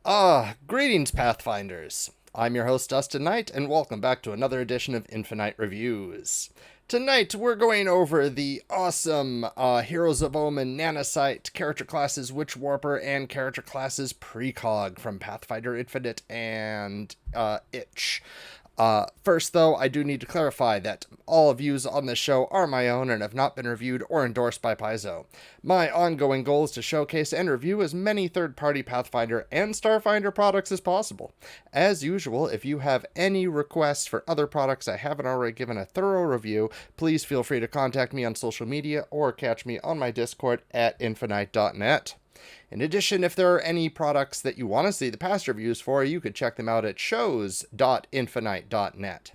Greetings, Pathfinders. I'm your host, Dustin Knight, and welcome back to another edition of Infinite Reviews. Tonight, we're going over the awesome Heroes of Omen Nanocyte, character classes Witchwarper, and character classes Precog from Pathfinder Infinite and Itch. First, though, I do need to clarify that all views on this show are my own and have not been reviewed or endorsed by Paizo. My ongoing goal is to showcase and review as many third-party Pathfinder and Starfinder products as possible. As usual, if you have any requests for other products I haven't already given a thorough review, please feel free to contact me on social media or catch me on my Discord at infiknight.net. In addition, if there are any products that you want to see the past reviews for, you could check them out at shows.infinite.net.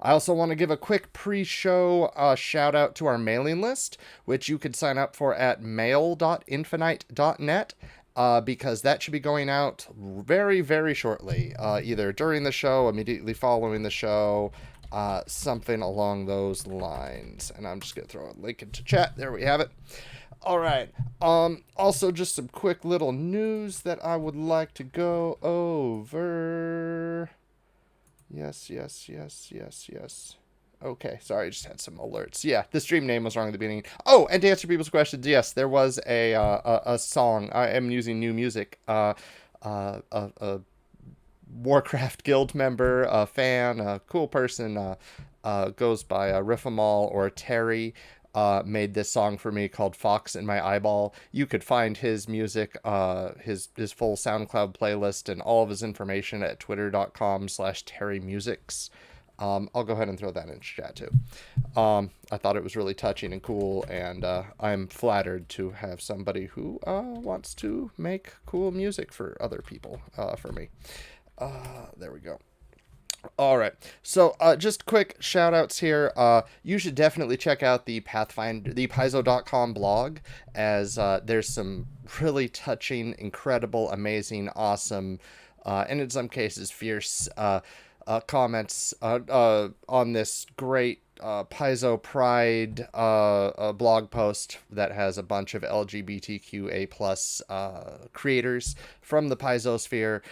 I also want to give a quick pre-show shout out to our mailing list, which you could sign up for at mail.infinite.net, because that should be going out very, very shortly, either during the show, immediately following the show, something along those lines. And I'm just going to throw a link into chat. There we have it. All right. Also, just some quick little news that I would like to go over. Yes. Okay, sorry, I just had some alerts. Yeah, the stream name was wrong at the beginning. Oh, and to answer people's questions, yes, there was a song. I am using new music. A Warcraft guild member, a fan, a cool person, goes by Riffamal or Terry. Made this song for me called Fox in My Eyeball. You could find his music, his full SoundCloud playlist and all of his information at twitter.com/terrymusics. I'll go ahead and throw that in chat too. I thought it was really touching and cool, and I'm flattered to have somebody who wants to make cool music for other people, for me. There we go. All right. So, just quick shout outs here. You should definitely check out the Pathfinder, the Paizo.com blog, as there's some really touching, incredible, amazing, awesome, and in some cases fierce comments on this great Paizo Pride blog post that has a bunch of LGBTQA plus creators from the Paizosphere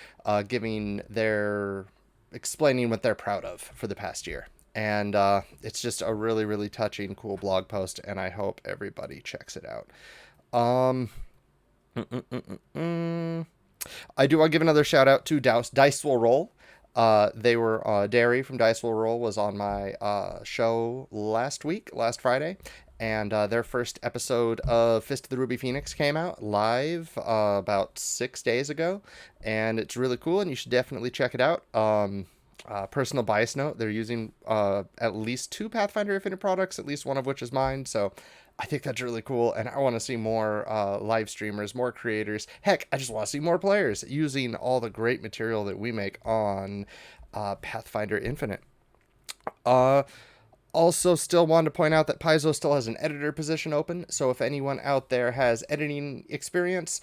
giving their explaining what they're proud of for the past year. And it's just a really, really touching, cool blog post, and I hope everybody checks it out. I do want to give another shout out to Dice Will Roll. They were, Derry from Dice Will Roll was on my show last Friday, and their first episode of Fist of the Ruby Phoenix came out live about 6 days ago, and it's really cool, and you should definitely check it out. Personal bias note, they're using at least 2 Pathfinder Infinite products, at least one of which is mine, so I think that's really cool, and I want to see more live streamers, more creators. Heck, I just want to see more players using all the great material that we make on Pathfinder Infinite. Also, still wanted to point out that Paizo still has an editor position open, so if anyone out there has editing experience,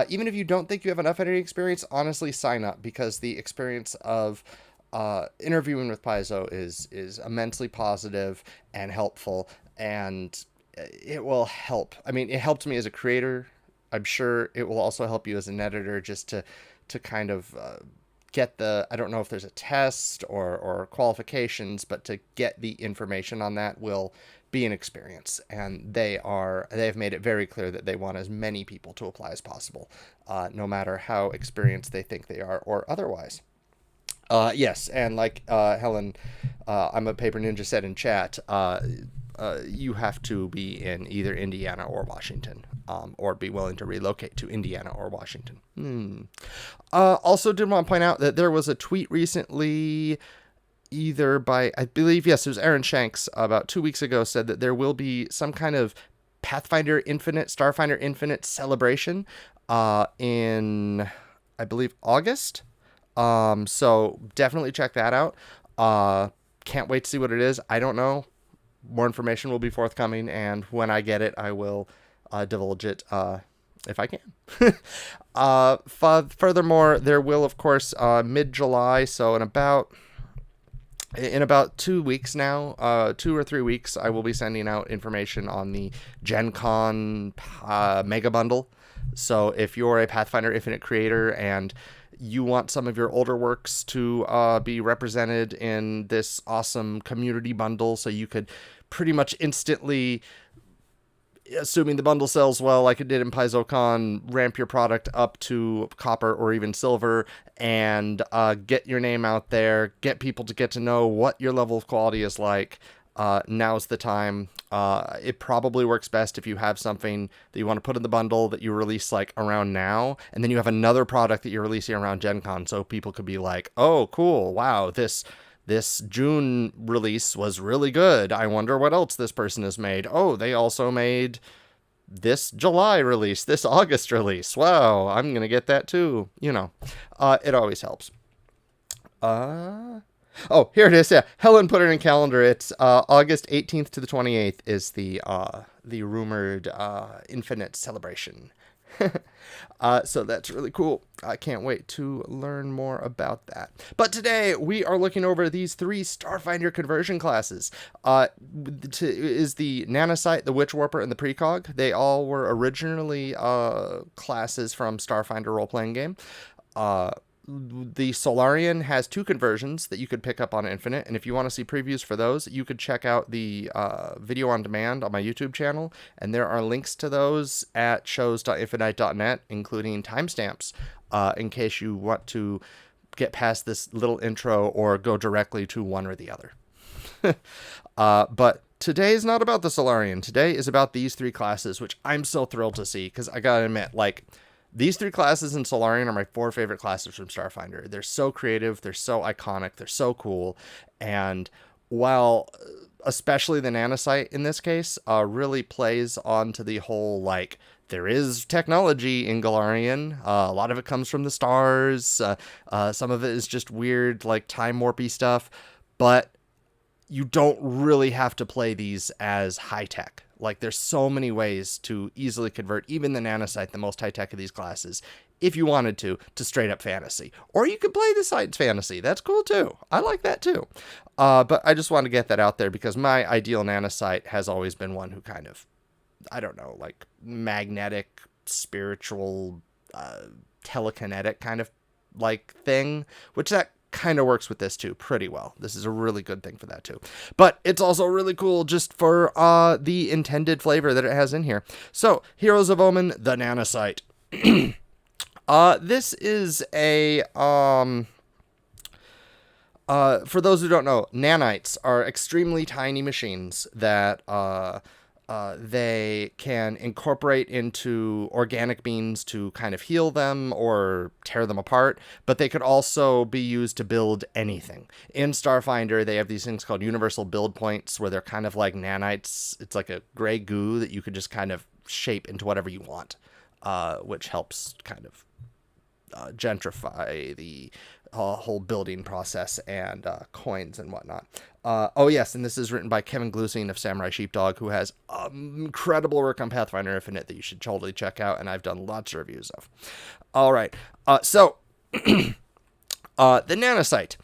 even if you don't think you have enough editing experience, honestly sign up, because the experience of interviewing with Paizo is immensely positive and helpful, and it will help. I mean, it helped me as a creator. I'm sure it will also help you as an editor, just to kind of get the, I don't know if there's a test or qualifications, but to get the information on that will be an experience. And they've made it very clear that they want as many people to apply as possible, no matter how experienced they think they are or otherwise. Yes, and like Helen, I'm a Paper Ninja said in chat, you have to be in either Indiana or Washington, or be willing to relocate to Indiana or Washington. Also did want to point out that there was a tweet recently, either by, I believe, yes, it was Aaron Shanks, about 2 weeks ago, said that there will be some kind of Pathfinder Infinite, Starfinder Infinite celebration in, I believe, August. So definitely check that out. Can't wait to see what it is. I don't know. More information will be forthcoming, and when I get it, I will divulge it if I can. Furthermore, there will, of course, mid-July, so in about 2 weeks now, 2 or 3 weeks, I will be sending out information on the Gen Con Mega Bundle. So if you're a Pathfinder Infinite creator and you want some of your older works to be represented in this awesome community bundle, so you could pretty much instantly, assuming the bundle sells well like it did in PaizoCon, ramp your product up to copper or even silver, and get your name out there, get people to get to know what your level of quality is like. Now's the time. It probably works best if you have something that you want to put in the bundle that you release like around now, and then you have another product that you're releasing around Gen Con, so people could be like, oh, cool, wow, this June release was really good. I wonder what else this person has made. Oh, they also made this July release, this August release. Wow, I'm going to get that too. You know, it always helps. Oh, here it is. Yeah, Helen put it in calendar. It's August 18th to the 28th is the rumored Infinite celebration. So that's really cool. I can't wait to learn more about that. But today we are looking over these 3 Starfinder conversion classes. Is the Nanocyte, the Witchwarper, and the Precog. They all were originally classes from Starfinder role-playing game. The Solarian has 2 conversions that you could pick up on Infinite, and if you want to see previews for those, you could check out the video on demand on my YouTube channel, and there are links to those at shows.infinite.net, including timestamps, in case you want to get past this little intro or go directly to one or the other. But today is not about the Solarian. Today is about these 3 classes, which I'm so thrilled to see, because I gotta admit, like, these 3 classes in Solarian are my 4 favorite classes from Starfinder. They're so creative, they're so iconic, they're so cool, and while especially the Nanocyte in this case really plays onto the whole, like, there is technology in Galarian. A lot of it comes from the stars. Some of it is just weird, like, time warpy stuff, but you don't really have to play these as high-tech. Like, there's so many ways to easily convert even the Nanocyte, the most high-tech of these classes, if you wanted to straight-up fantasy. Or you could play the science fantasy. That's cool, too. I like that, too. But I just want to get that out there because my ideal Nanocyte has always been one who kind of, I don't know, like, magnetic, spiritual, telekinetic kind of, like, thing, which that kind of works with this too pretty well. This is a really good thing for that too. But it's also really cool just for the intended flavor that it has in here. So, Heroes of Omen, the Nanocyte. This is a for those who don't know, nanites are extremely tiny machines that they can incorporate into organic beings to kind of heal them or tear them apart, but they could also be used to build anything. In Starfinder, they have these things called universal build points where they're kind of like nanites. It's like a gray goo that you could just kind of shape into whatever you want, which helps kind of gentrify the whole building process and coins and whatnot. Oh yes, and this is written by Kevin Glusing of Samurai Sheepdog, who has incredible work on Pathfinder Infinite that you should totally check out, and I've done lots of reviews of. All right, so the Nanocyte.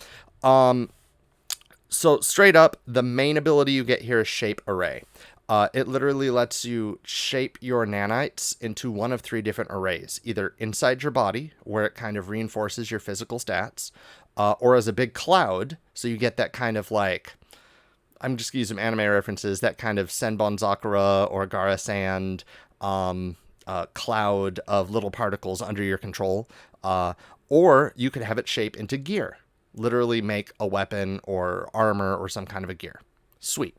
So straight up, the main ability you get here is Shape Array. It literally lets you shape your nanites into one of 3 different arrays, either inside your body, where it kind of reinforces your physical stats, or as a big cloud, so you get that kind of like, I'm just going to use some anime references, that kind of Senbon Sakura or Gara Sand cloud of little particles under your control, or you could have it shape into gear, literally make a weapon or armor or some kind of a gear. Sweet.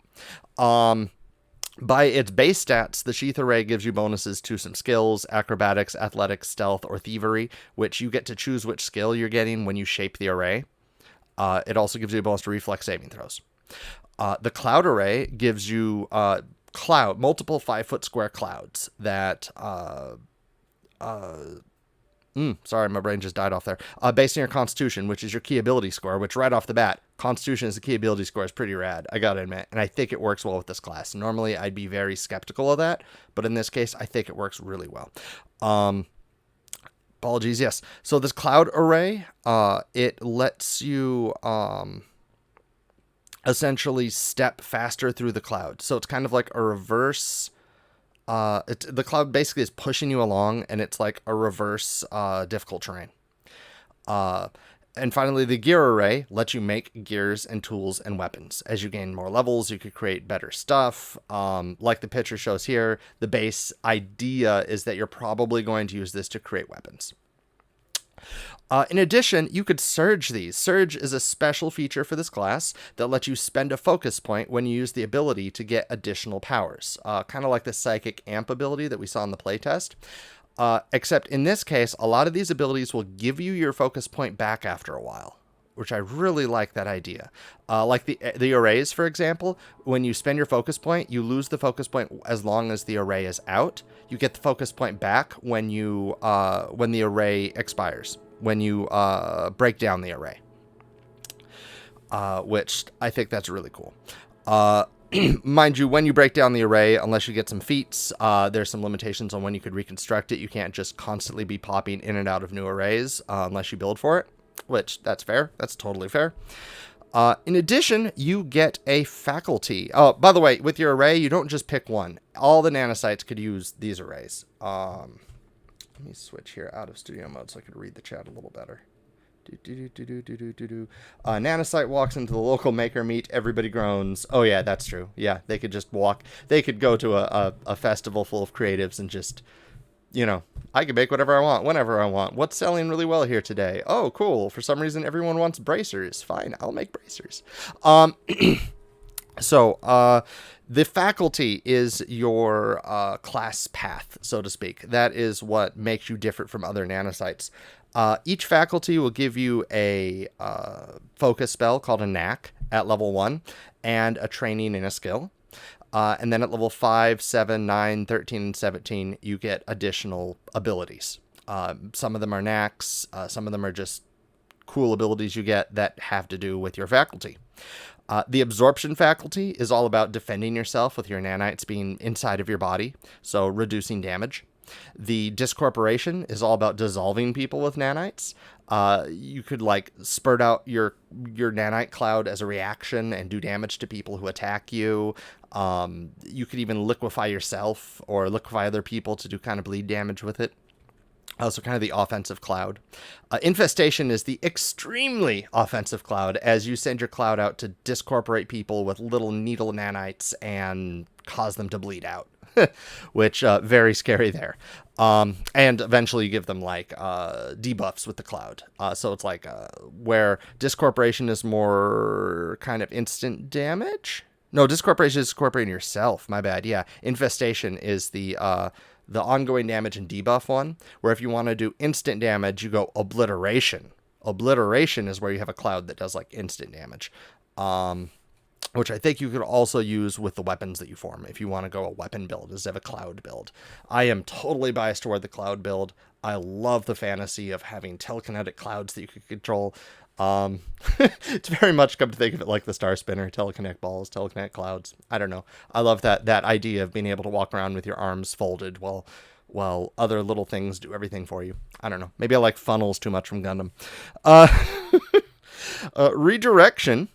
By its base stats, the Sheath Array gives you bonuses to some skills, acrobatics, athletics, stealth, or thievery, which you get to choose which skill you're getting when you shape the array. It also gives you a bonus to reflex saving throws. The Cloud Array gives you multiple 5-foot square clouds that... sorry, my brain just died off there. Based on your Constitution, which is your key ability score, which right off the bat, Constitution as a key ability score is pretty rad, I gotta admit, and I think it works well with this class. Normally, I'd be very skeptical of that, but in this case, I think it works really well. Apologies, yes. So this Cloud Array, it lets you essentially step faster through the cloud. So it's kind of like a reverse... the cloud basically is pushing you along, and it's like a reverse difficult terrain. And finally, the gear array lets you make gears and tools and weapons. As you gain more levels, you could create better stuff. Like the picture shows here, the base idea is that you're probably going to use this to create weapons. In addition, you could surge these. Surge is a special feature for this class that lets you spend a focus point when you use the ability to get additional powers. Kind of like the Psychic Amp ability that we saw in the playtest. Except in this case, a lot of these abilities will give you your focus point back after a while, which I really like that idea. Like the arrays, for example, when you spend your focus point, you lose the focus point as long as the array is out. You get the focus point back when the array expires, when you break down the array, which I think that's really cool. Mind you, when you break down the array, unless you get some feats, there's some limitations on when you could reconstruct it. You can't just constantly be popping in and out of new arrays unless you build for it, which that's fair. That's totally fair. In addition, you get a faculty. Oh, by the way, with your array, you don't just pick one. All the nanocytes could use these arrays. Let me switch here out of studio mode so I could read the chat a little better. Nanocyte walks into the local maker meet. Everybody groans. Oh yeah, that's true. Yeah, they could just walk. They could go to a festival full of creatives and just, I can make whatever I want, whenever I want. What's selling really well here today? Oh, cool. For some reason, everyone wants bracers. Fine, I'll make bracers. So, the faculty is your class path, so to speak. That is what makes you different from other nanocytes. Each faculty will give you a focus spell called a knack at level 1 and a training in a skill. And then at level 5, 7, 9, 13, and 17, you get additional abilities. Some of them are knacks. Some of them are just cool abilities you get that have to do with your faculty. The absorption faculty is all about defending yourself with your nanites being inside of your body, so reducing damage. The discorporation is all about dissolving people with nanites. You could spurt out your nanite cloud as a reaction and do damage to people who attack you. You could even liquefy yourself or liquefy other people to do kind of bleed damage with it. So kind of the offensive cloud. Infestation is the extremely offensive cloud, as you send your cloud out to discorporate people with little needle nanites and cause them to bleed out, which very scary there. And eventually you give them debuffs with the cloud. So it's where discorporation is more kind of instant damage. No, discorporation is discorporating yourself. My bad. Yeah, infestation is the ongoing damage and debuff one, where if you want to do instant damage, you go obliteration. Obliteration is where you have a cloud that does instant damage, which I think you could also use with the weapons that you form if you want to go a weapon build instead of a cloud build. I am totally biased toward the cloud build. I love the fantasy of having telekinetic clouds that you could control. It's very much, come to think of it, like the Star Spinner, telekinetic balls, telekinetic clouds. I don't know. I love that idea of being able to walk around with your arms folded while other little things do everything for you. I don't know. Maybe I like funnels too much from Gundam. Redirection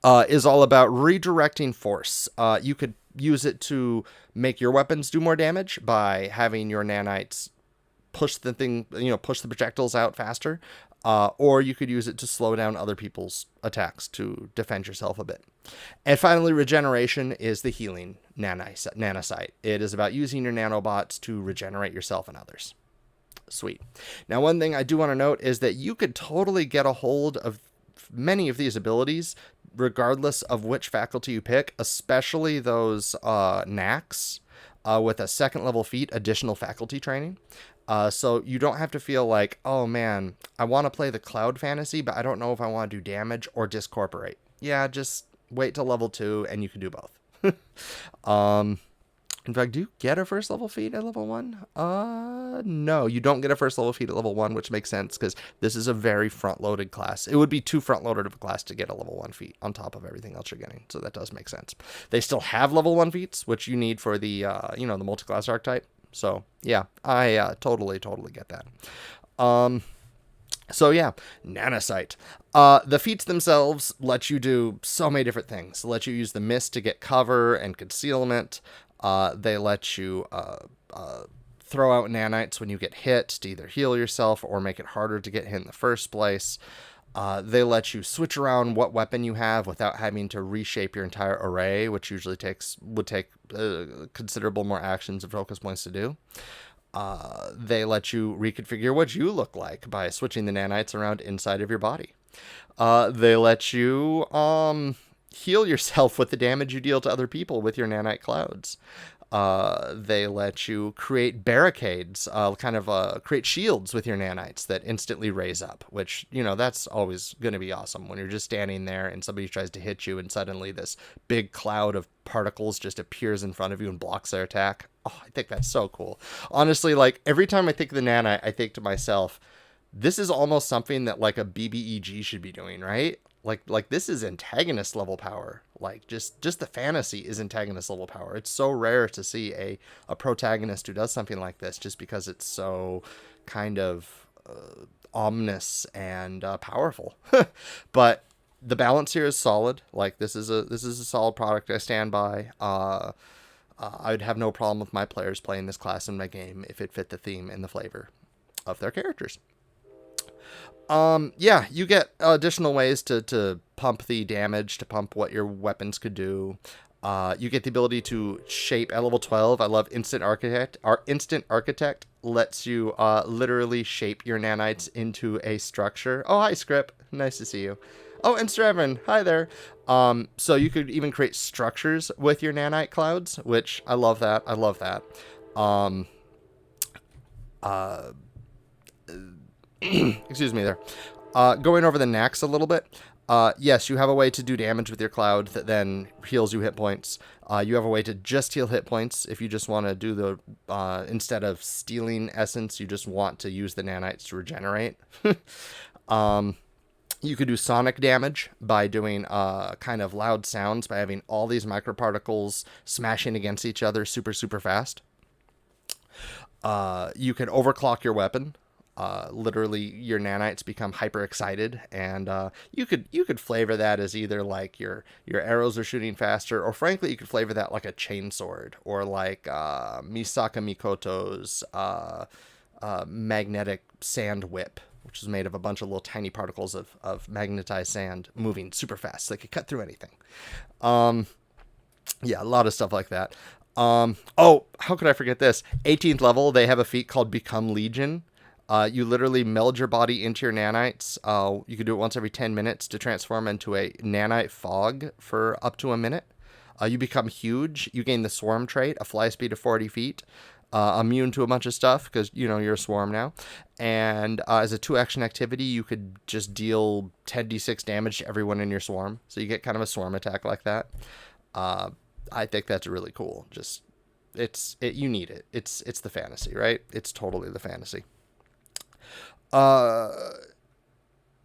is all about redirecting force. You could use it to make your weapons do more damage by having your nanites push the projectiles out faster. Or you could use it to slow down other people's attacks to defend yourself a bit. And finally, regeneration is the healing nanocyte. It is about using your nanobots to regenerate yourself and others. Sweet. Now, one thing I do want to note is that you could totally get a hold of many of these abilities, regardless of which faculty you pick, especially those knacks with a second level feat, additional faculty training. So you don't have to feel like, oh man, I want to play the cloud fantasy, but I don't know if I want to do damage or discorporate. Yeah, just wait till level 2 and you can do both. In fact, do you get a first level feat at level 1? No, you don't get a first level feat at level 1, which makes sense because this is a very front-loaded class. It would be too front-loaded of a class to get a level 1 feat on top of everything else you're getting. So that does make sense. They still have level 1 feats, which you need for the, the multi-class archetype. So yeah, I totally get that. So yeah, Nanocyte. The feats themselves let you do so many different things. They let you use the mist to get cover and concealment. They let you throw out nanites when you get hit to either heal yourself or make it harder to get hit in the first place. They let you switch around what weapon you have without having to reshape your entire array, which usually would take considerable more actions and focus points to do. They let you reconfigure what you look like by switching the nanites around inside of your body. They let you heal yourself with the damage you deal to other people with your nanite clouds. They let you create barricades, create shields with your nanites that instantly raise up, which, that's always going to be awesome when you're just standing there and somebody tries to hit you and suddenly this big cloud of particles just appears in front of you and blocks their attack. Oh, I think that's so cool. Honestly, like every time I think of the nanite, I think to myself, this is almost something that like a BBEG should be doing, right? Like this is antagonist level power. Like just the fantasy is antagonist level power. It's so rare to see a protagonist who does something like this, just because it's so kind of ominous and powerful. But the balance here is solid. Like this is a solid product I stand by. I would have no problem with my players playing this class in my game if it fit the theme and the flavor of their characters. Yeah, you get additional ways to pump the damage, to pump what your weapons could do. You get the ability to shape at level 12. I love Instant Architect. Our Instant Architect lets you literally shape your nanites into a structure. Oh, hi, Scrip. Nice to see you. Oh, and Straven. Hi there. So you could even create structures with your nanite clouds, which I love that. I love that. Excuse me there. Going over the Nax a little bit. Yes, you have a way to do damage with your cloud that then heals you hit points. You have a way to just heal hit points if you just want to do the, instead of stealing essence, you just want to use the nanites to regenerate. You could do sonic damage by doing kind of loud sounds by having all these microparticles smashing against each other super, super fast. You can overclock your weapon. Literally your nanites become hyper excited, and you could flavor that as either like your arrows are shooting faster, or frankly you could flavor that like a chainsword, or like Misaka Mikoto's magnetic sand whip, which is made of a bunch of little tiny particles of magnetized sand moving super fast, so they could cut through anything. Yeah, a lot of stuff like that. Oh, how could I forget this? 18th level, they have a feat called Become Legion. You literally meld your body into your nanites. You can do it once every 10 minutes to transform into a nanite fog for up to a minute. You become huge. You gain the swarm trait, a fly speed of 40 feet. Immune to a bunch of stuff because, you're a swarm now. And as a 2-action activity, you could just deal 10d6 damage to everyone in your swarm. So you get kind of a swarm attack like that. I think that's really cool. Just, you need it. It's the fantasy, right? It's totally the fantasy.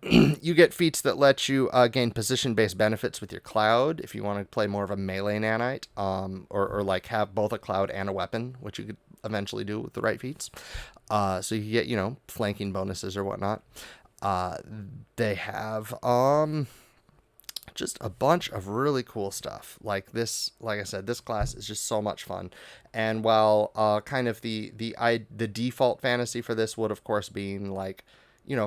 You get feats that let you gain position-based benefits with your cloud if you want to play more of a melee nanite, or like have both a cloud and a weapon, which you could eventually do with the right feats. So you get, flanking bonuses or whatnot. They have just a bunch of really cool stuff. Like I said, this class is just so much fun. And while kind of the default fantasy for this would of course being like,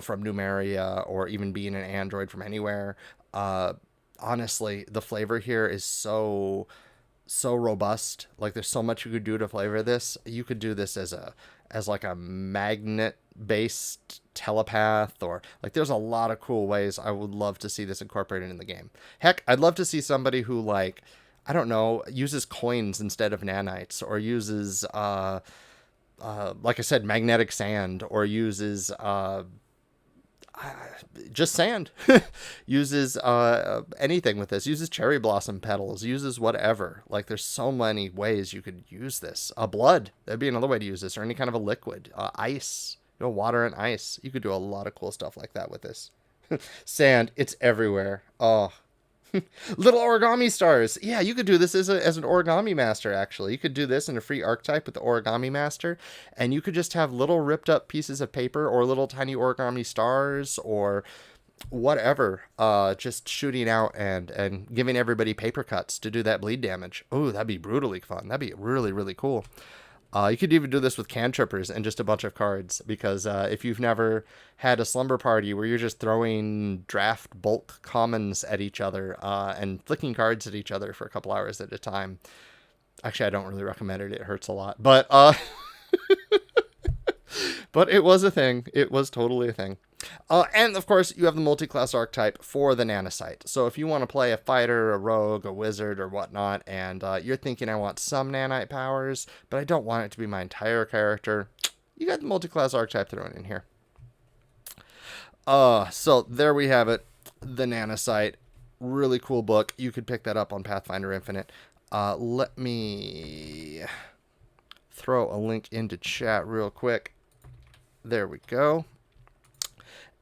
from Numeria, or even being an android from anywhere, honestly, the flavor here is so robust. Like there's so much you could do to flavor this. You could do this as like a magnet based telepath, or like there's a lot of cool ways I would love to see this incorporated in the game. Heck, I'd love to see somebody who, like, I don't know, uses coins instead of nanites, or uses like I said, magnetic sand, or uses just sand. Uses anything with this. Uses cherry blossom petals. Uses whatever. Like there's so many ways you could use this. Blood. That'd be another way to use this, or any kind of a liquid. Ice. Water and ice. You could do a lot of cool stuff like that with this. Sand. It's everywhere. Oh. Little origami stars. Yeah, you could do this as an origami master, actually. You could do this in a free archetype with the origami master, and you could just have little ripped up pieces of paper or little tiny origami stars or whatever, just shooting out and giving everybody paper cuts to do that bleed damage. Oh, that'd be brutally fun. That'd be really, really cool. You could even do this with cantrippers and just a bunch of cards, because if you've never had a slumber party where you're just throwing draft bulk commons at each other and flicking cards at each other for a couple hours at a time. Actually, I don't really recommend it. It hurts a lot. But it was a thing. It was totally a thing. And of course, you have the multi-class archetype for the Nanocyte. So if you want to play a fighter, a rogue, a wizard, or whatnot, and you're thinking I want some nanite powers, but I don't want it to be my entire character, you got the multi-class archetype thrown in here. So there we have it. The Nanocyte. Really cool book. You could pick that up on Pathfinder Infinite. Let me throw a link into chat real quick. There we go.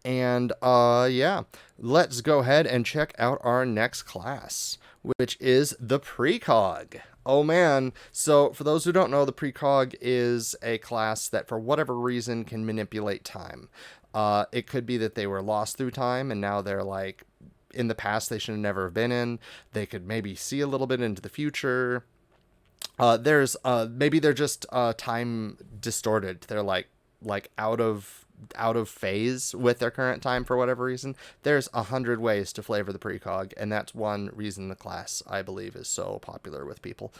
And yeah, let's go ahead and check out our next class, which is the Precog. Oh man, so for those who don't know, the Precog is a class that for whatever reason can manipulate time. It could be that they were lost through time and now they're like, in the past they should have never been in. They could maybe see a little bit into the future. There's maybe they're just time distorted. They're like out of phase with their current time for whatever reason. There's 100 ways to flavor the Precog, and that's one reason the class, I believe, is so popular with people.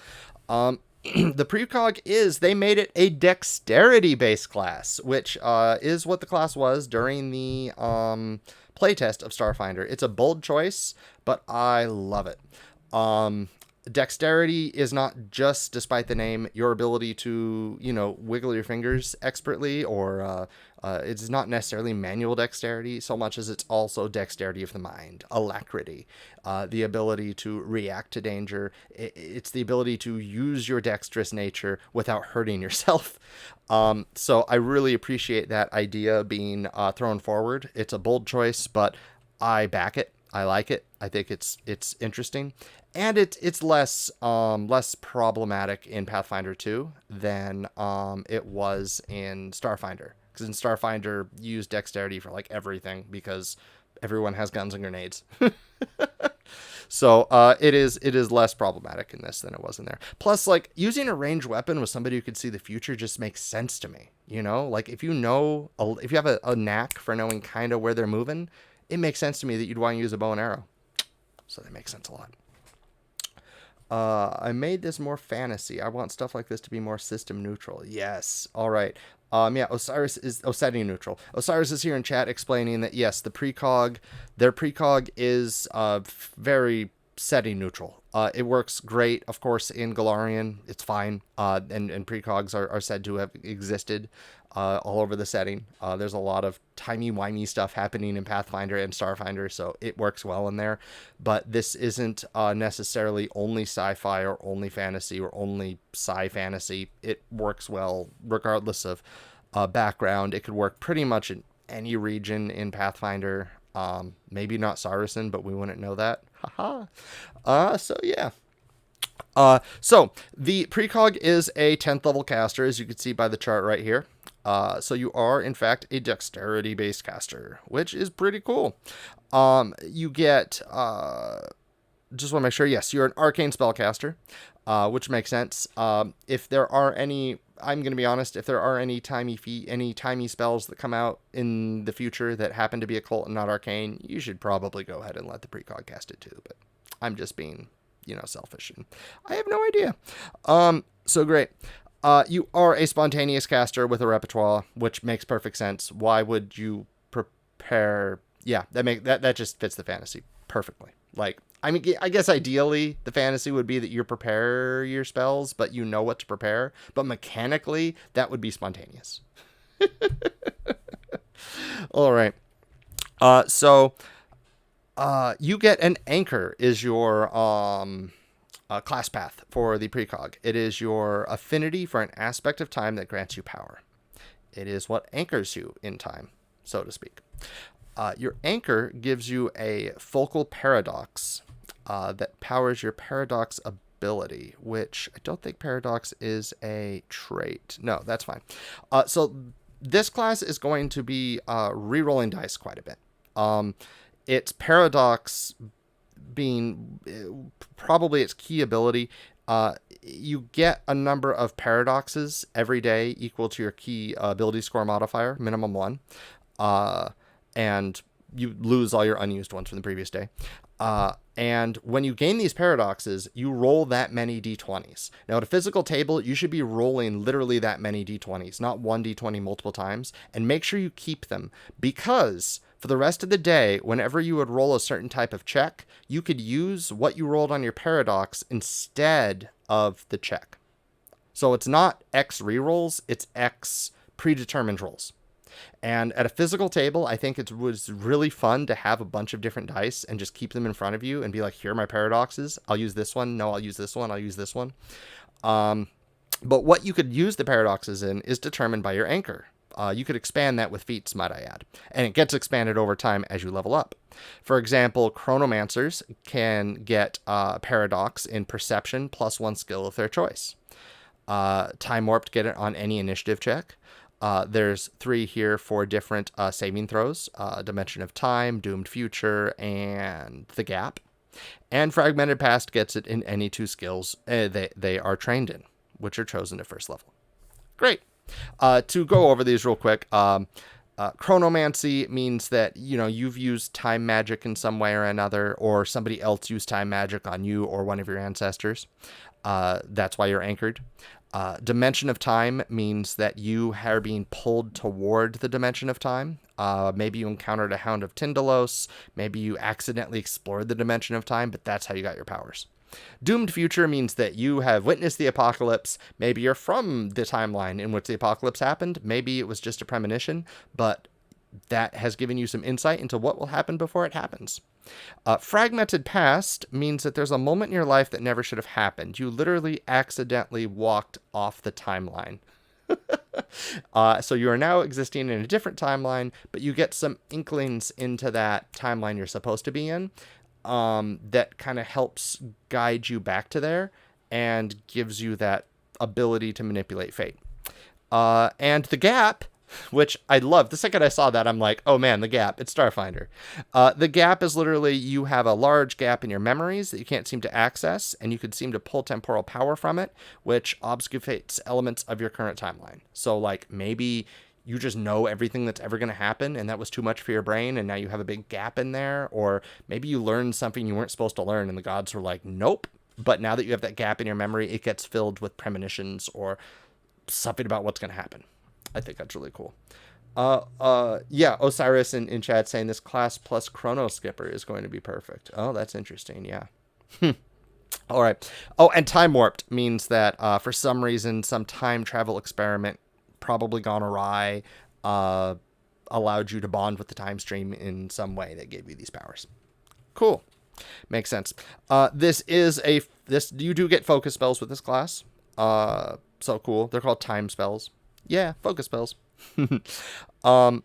The Precog they made it a dexterity-based class, which is what the class was during the playtest of Starfinder. It's a bold choice, but I love it. Dexterity is not just, despite the name, your ability to, wiggle your fingers expertly, or it's not necessarily manual dexterity so much as it's also dexterity of the mind, alacrity, the ability to react to danger. It's the ability to use your dexterous nature without hurting yourself. So I really appreciate that idea being thrown forward. It's a bold choice, but I back it. I like it. I think it's interesting, and it's less problematic in Pathfinder 2 than it was in Starfinder. Because in Starfinder, you use dexterity for like everything because everyone has guns and grenades. So it is less problematic in this than it was in there. Plus, like, using a ranged weapon with somebody who could see the future just makes sense to me. Like if you have a knack for knowing kind of where they're moving, it makes sense to me that you'd want to use a bow and arrow. So that makes sense a lot. I made this more fantasy. I want stuff like this to be more system neutral. Yes. All right. Yeah, Osiris is setting neutral. Osiris is here in chat explaining that yes, their Precog is very setting neutral. It works great, of course, in Galarian. It's fine. And Precogs are said to have existed all over the setting. There's a lot of timey-wimey stuff happening in Pathfinder and Starfinder, so it works well in there. But this isn't necessarily only sci-fi or only fantasy or only sci-fantasy. It works well regardless of background. It could work pretty much in any region in Pathfinder. Maybe not Saracen, but we wouldn't know that. Haha. So yeah. So the Precog is a 10th level caster, as you can see by the chart right here. So you are, in fact, a dexterity-based caster, which is pretty cool. You get, just want to make sure, yes, you're an arcane spellcaster, which makes sense. If there are any, I'm going to be honest, if there are any timey spells that come out in the future that happen to be occult and not arcane, you should probably go ahead and let the Precog cast it too, but I'm just being, selfish, and I have no idea. So great. You are a spontaneous caster with a repertoire, which makes perfect sense. Why would you prepare? Yeah, that just fits the fantasy perfectly. Like, I mean, I guess ideally the fantasy would be that you prepare your spells, but you know what to prepare. But mechanically, that would be spontaneous. All right. So you get an anchor is your class path for the Precog. It is your affinity for an aspect of time that grants you power. It is what anchors you in time, so to speak. Your anchor gives you a focal paradox that powers your paradox ability, which I don't think paradox is a trait. No, that's fine. So this class is going to be re-rolling dice quite a bit. Its paradox being probably its key ability. You get a number of paradoxes every day equal to your key ability score modifier, minimum 1. And you lose all your unused ones from the previous day. And when you gain these paradoxes, you roll that many d20s. Now, at a physical table, you should be rolling literally that many d20s, not one d20 multiple times, and make sure you keep them, because for the rest of the day, whenever you would roll a certain type of check, you could use what you rolled on your paradox instead of the check. So it's not X rerolls, it's X predetermined rolls. And at a physical table, I think it was really fun to have a bunch of different dice and just keep them in front of you and be like, here are my paradoxes. I'll use this one. No, I'll use this one. I'll use this one. But what you could use the paradoxes in is determined by your anchor. You could expand that with feats, might I add. And it gets expanded over time as you level up. For example, Chronomancers can get paradox in perception plus 1 skill of their choice. Time Warped get it on any initiative check. There's 3 here for different saving throws. Dimension of Time, Doomed Future, and The Gap. And Fragmented Past gets it in any 2 skills they are trained in, which are chosen at first level. Great. To go over these real quick, Chronomancy means that, you've used time magic in some way or another, or somebody else used time magic on you or one of your ancestors. That's why you're anchored. Dimension of Time means that you are being pulled toward the Dimension of Time. Maybe you encountered a Hound of Tyndalos. Maybe you accidentally explored the Dimension of Time, but that's how you got your powers. Doomed Future means that you have witnessed the apocalypse. Maybe you're from the timeline in which the apocalypse happened. Maybe it was just a premonition, but that has given you some insight into what will happen before it happens. Fragmented Past means that there's a moment in your life that never should have happened. You literally accidentally walked off the timeline. So you are now existing in a different timeline, but you get some inklings into that timeline you're supposed to be in. That kind of helps guide you back to there and gives you that ability to manipulate fate. And The Gap, which I love. The second I saw that, I'm like, oh man, The Gap, it's Starfinder. The Gap is literally you have a large gap in your memories that you can't seem to access, and you could seem to pull temporal power from it, which obfuscates elements of your current timeline. So like maybe you just know everything that's ever going to happen, and that was too much for your brain, and now you have a big gap in there. Or maybe you learned something you weren't supposed to learn, and the gods were like, nope. But now that you have that gap in your memory, it gets filled with premonitions or something about what's going to happen. I think that's really cool. Yeah, Osiris in chat saying this class plus Chrono Skipper is going to be perfect. Oh, that's interesting. Yeah. All right. Oh, and Time Warped means that for some reason, some time travel experiment probably gone awry, allowed you to bond with the time stream in some way that gave you these powers. Cool. Makes sense. You do get focus spells with this class. So cool. They're called time spells. Yeah, focus spells. Note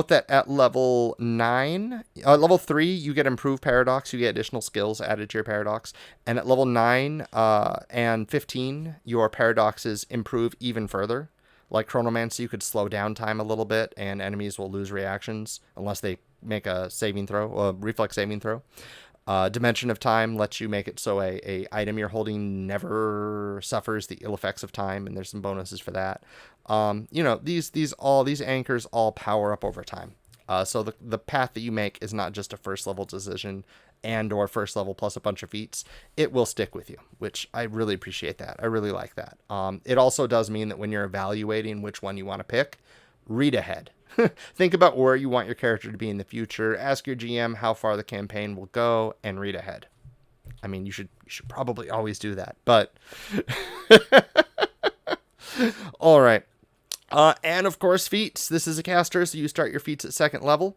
that at level 3, you get improved paradox. You get additional skills added to your paradox. And at level 9 and 15, your paradoxes improve even further. Like Chronomancy, you could slow down time a little bit, and enemies will lose reactions unless they make a reflex saving throw. Dimension of Time lets you make it so a item you're holding never suffers the ill effects of time, and there's some bonuses for that. These anchors all power up over time. So the path that you make is not just a first level decision and or first level plus a bunch of feats. It will stick with you, which I really appreciate that. I really like that. It also does mean that when you're evaluating which one you want to pick, read ahead. Think about where you want your character to be in the future. Ask your GM how far the campaign will go, and read ahead. I mean, you should probably always do that, but all right. And of course, feats. This is a caster, so you start your feats at 2nd level.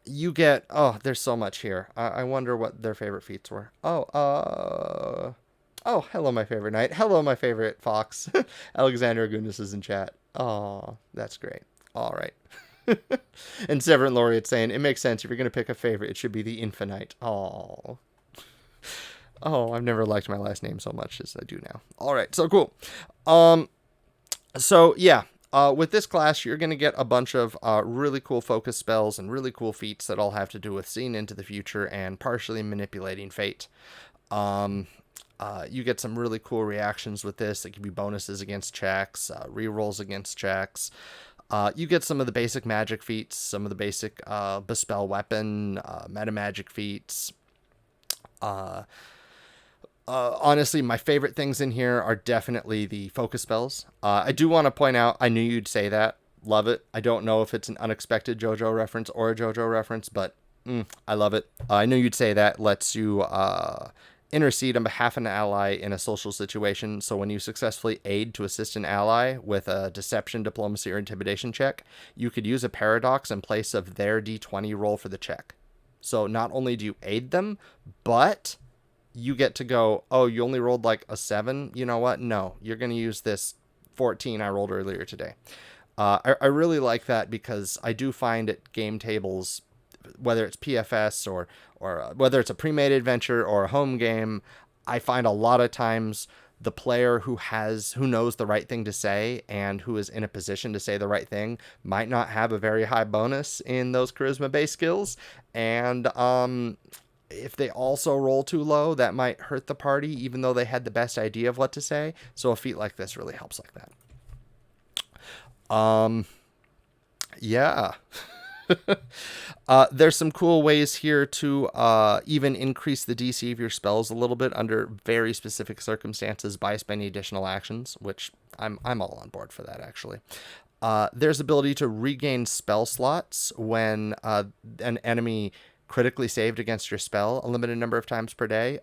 You get, there's so much here. I wonder what their favorite feats were. Oh, hello, my favorite knight. Hello, my favorite fox. Alexander Agunis is in chat. Oh, that's great. All right. And Severin Laureate saying, it makes sense. If you're going to pick a favorite, it should be the Infinite. Oh, I've never liked my last name so much as I do now. All right, so cool. So, yeah. With this class, you're going to get a bunch of really cool focus spells and really cool feats that all have to do with seeing into the future and partially manipulating fate. You get some really cool reactions with this that give you bonuses against checks, rerolls against checks. You get some of the basic magic feats, some of the basic Bespell weapon, meta magic feats. Honestly, my favorite things in here are definitely the focus spells. I do want to point out, I knew you'd say that. Love it. I don't know if it's an unexpected JoJo reference or a JoJo reference, but I love it. I knew you'd say that. Lets you intercede on behalf of an ally in a social situation. So when you successfully aid to assist an ally with a deception, diplomacy, or intimidation check, you could use a paradox in place of their d20 roll for the check. So not only do you aid them, but you get to go, oh, you only rolled like a 7? You know what? No, you're going to use this 14 I rolled earlier today. I really like that because I do find at game tables, whether it's PFS or whether it's a pre-made adventure or a home game, I find a lot of times the player who knows the right thing to say and who is in a position to say the right thing might not have a very high bonus in those charisma-based skills. And if they also roll too low, that might hurt the party, even though they had the best idea of what to say. So a feat like this really helps like that. Yeah. There's some cool ways here to even increase the DC of your spells a little bit under very specific circumstances by spending additional actions, which I'm all on board for that, actually. There's ability to regain spell slots when an enemy critically saved against your spell a limited number of times per day.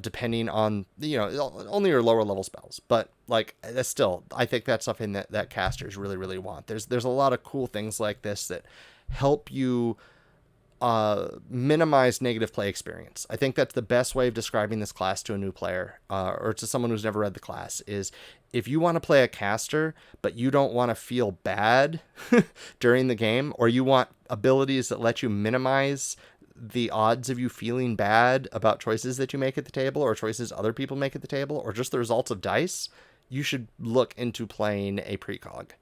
Depending on, only your lower level spells. But like, that's still, I think that's something that casters really, really want. There's a lot of cool things like this that help you minimize negative play experience. I think that's the best way of describing this class to a new player, or to someone who's never read the class, is if you want to play a caster, but you don't want to feel bad during the game, or you want abilities that let you minimize the odds of you feeling bad about choices that you make at the table or choices other people make at the table or just the results of dice, you should look into playing a precog.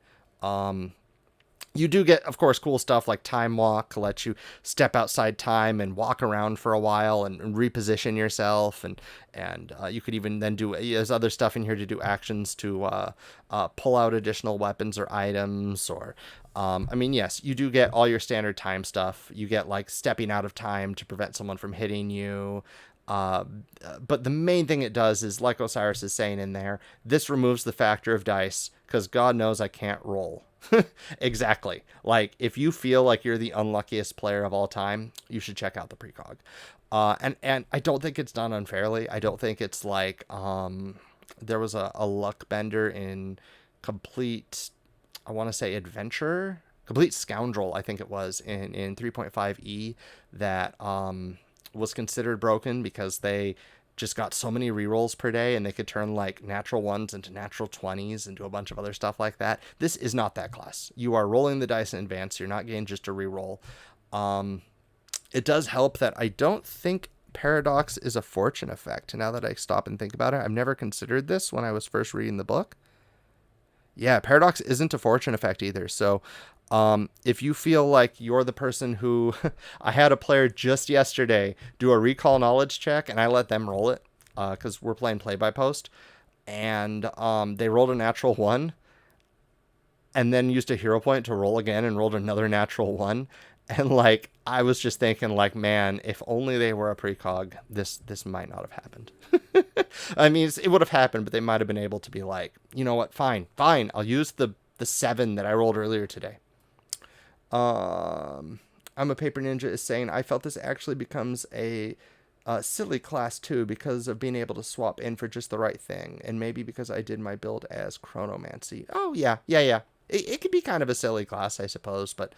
You do get, of course, cool stuff like Time Walk, let you step outside time and walk around for a while and reposition yourself. And you could even then there's other stuff in here to do actions to pull out additional weapons or items. Or, yes, you do get all your standard time stuff. You get like stepping out of time to prevent someone from hitting you. But the main thing it does is, like Osiris is saying in there, this removes the factor of dice, because God knows I can't roll. Exactly. Like, if you feel like you're the unluckiest player of all time, you should check out the precog. And I don't think it's done unfairly. I don't think it's like there was a luck bender in Complete, I want to say Adventure, Complete Scoundrel, I think it was, in 3.5e that was considered broken because they just got so many rerolls per day and they could turn like natural 1s into natural 20s and do a bunch of other stuff like that. This is not that class. You are rolling the dice in advance. You're not getting just a reroll. It does help that I don't think Paradox is a fortune effect. Now that I stop and think about it, I've never considered this when I was first reading the book. Yeah, Paradox isn't a fortune effect either. So if you feel like you're the person who, I had a player just yesterday do a recall knowledge check and I let them roll it because we're playing play by post, and they rolled a natural 1 and then used a hero point to roll again and rolled another natural 1. And like, I was just thinking like, man, if only they were a precog, this might not have happened. I mean, it would have happened, but they might have been able to be like, you know what? Fine. I'll use the 7 that I rolled earlier today. I'm a Paper Ninja is saying, I felt this actually becomes a silly class too because of being able to swap in for just the right thing, and maybe because I did my build as Chronomancy. Oh yeah. It could be kind of a silly class, I suppose, but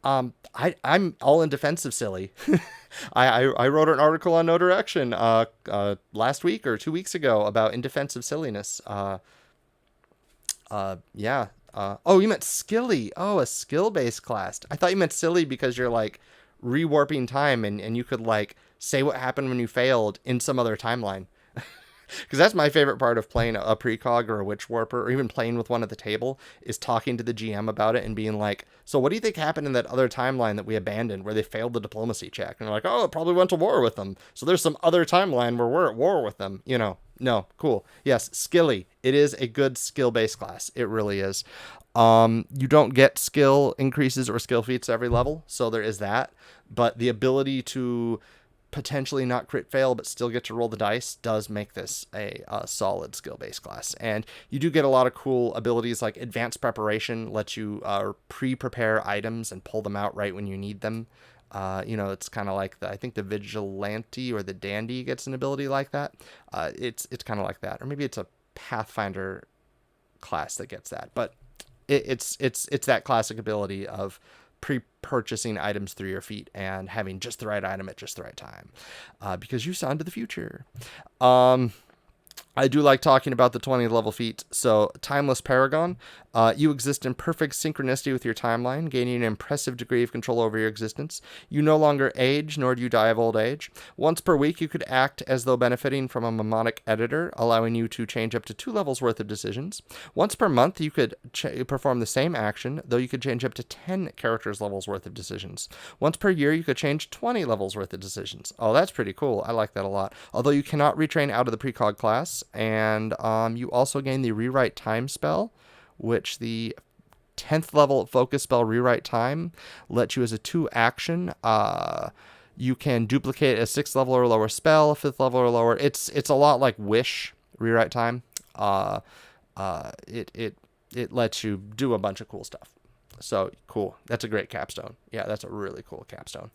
I'm all in defense of silly. I wrote an article on No Direction last week or 2 weeks ago about in defense of silliness. Yeah. Oh, you meant skilly. Oh, a skill-based class. I thought you meant silly because you're like rewarping time and you could like say what happened when you failed in some other timeline. Because that's my favorite part of playing a Precog or a Witchwarper, or even playing with one at the table, is talking to the GM about it and being like, so what do you think happened in that other timeline that we abandoned where they failed the diplomacy check? And they're like, oh, it probably went to war with them. So there's some other timeline where we're at war with them. You know, no, cool. Yes, skilly. It is a good skill-based class. It really is. You don't get skill increases or skill feats every level, so there is that. But the ability to potentially not crit fail but still get to roll the dice does make this a solid skill-based class. And you do get a lot of cool abilities, like advanced preparation lets you pre-prepare items and pull them out right when you need them. You know, it's kind of like I think the vigilante or the dandy gets an ability like that. It's kind of like that, or maybe it's a Pathfinder class that gets that, but it's that classic ability of pre-purchasing items through your feet and having just the right item at just the right time, because you saw into the future. I do like talking about the 20 level feat. So, Timeless Paragon. You exist in perfect synchronicity with your timeline, gaining an impressive degree of control over your existence. You no longer age, nor do you die of old age. Once per week, you could act as though benefiting from a mnemonic editor, allowing you to change up to 2 levels worth of decisions. Once per month, you could perform the same action, though you could change up to 10 characters levels worth of decisions. Once per year, you could change 20 levels worth of decisions. Oh, that's pretty cool. I like that a lot. Although you cannot retrain out of the Precog class, and you also gain the Rewrite Time spell, which the 10th level focus spell Rewrite Time lets you as a 2 action. You can duplicate a 6th level or lower spell, 5th level or lower. It's a lot like Wish Rewrite Time. It lets you do a bunch of cool stuff. So cool. That's a great capstone. Yeah, that's a really cool capstone.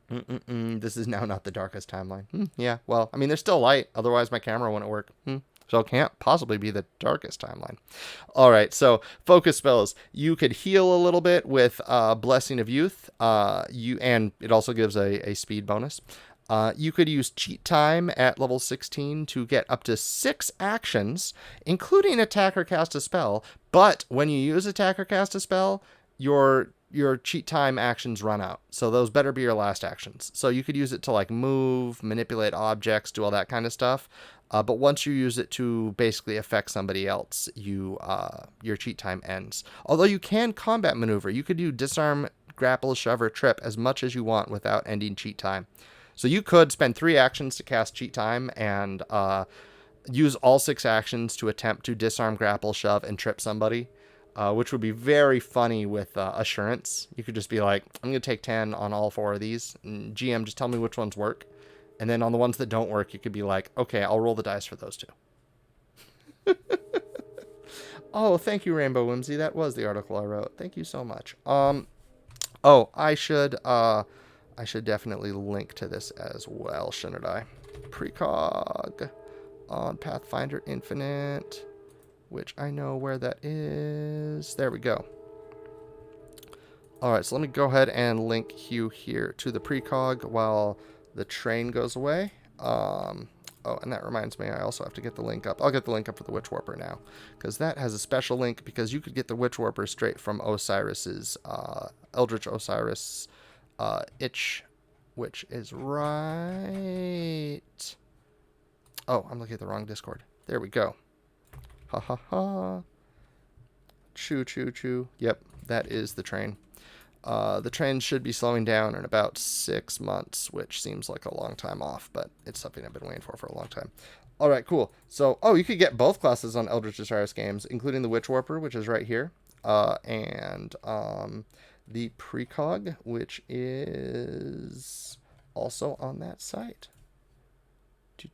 This is now not the darkest timeline. Yeah, well, I mean, there's still light. Otherwise, my camera wouldn't work. So it can't possibly be the darkest timeline. All right, so focus spells. You could heal a little bit with Blessing of Youth. And it also gives a speed bonus. You could use Cheat Time at level 16 to get up to 6 actions, including attack or cast a spell. But when you use attack or cast a spell, your cheat time actions run out. So those better be your last actions. So you could use it to like move, manipulate objects, do all that kind of stuff. But once you use it to basically affect somebody else, your cheat time ends. Although you can combat maneuver. You could do disarm, grapple, shove, or trip as much as you want without ending cheat time. So you could spend 3 actions to cast cheat time and use all 6 actions to attempt to disarm, grapple, shove, and trip somebody. Which would be very funny with Assurance. You could just be like, I'm going to take 10 on all 4 of these. And GM, just tell me which ones work. And then on the ones that don't work, you could be like, okay, I'll roll the dice for those 2. Oh, thank you, Rainbow Whimsy. That was the article I wrote. Thank you so much. Oh, I should definitely link to this as well, shouldn't I? Precog on Pathfinder Infinite, which I know where that is. There we go. All right, so let me go ahead and link you here to the Precog while the train goes away. Oh, and that reminds me, I also have to get the link up. I'll get the link up for the Witchwarper now, because that has a special link, because you could get the Witchwarper straight from Osiris's, Eldritch Osiris itch, which is right... Oh, I'm looking at the wrong Discord. There we go. Ha ha ha. Choo choo choo. Yep, that is the train. The train should be slowing down in about 6 months, which seems like a long time off, but it's something I've been waiting for a long time. All right, cool. So, you could get both classes on Eldritch Osiris games, including the Witchwarper, which is right here, and the Precog, which is also on that site. The